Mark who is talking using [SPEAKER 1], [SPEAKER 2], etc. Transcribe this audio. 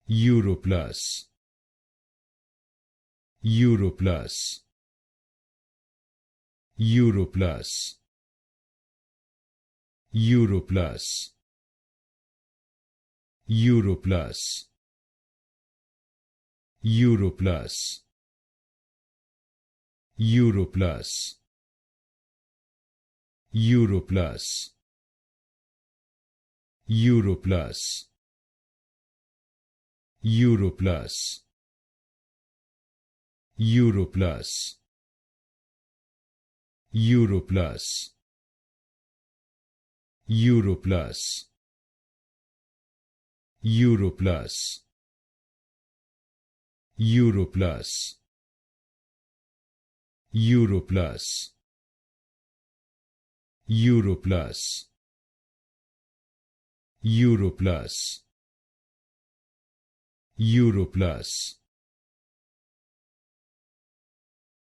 [SPEAKER 1] Uroplus, Uroplus, Uroplus, Uroplus, Uroplus, Uroplus, Uroplus, Uroplus, Uroplus, Uroplus, Uroplus, Uroplus, Uroplus, Uroplus, Uroplus, Uroplus, Uroplus, Uroplus, Uroplus,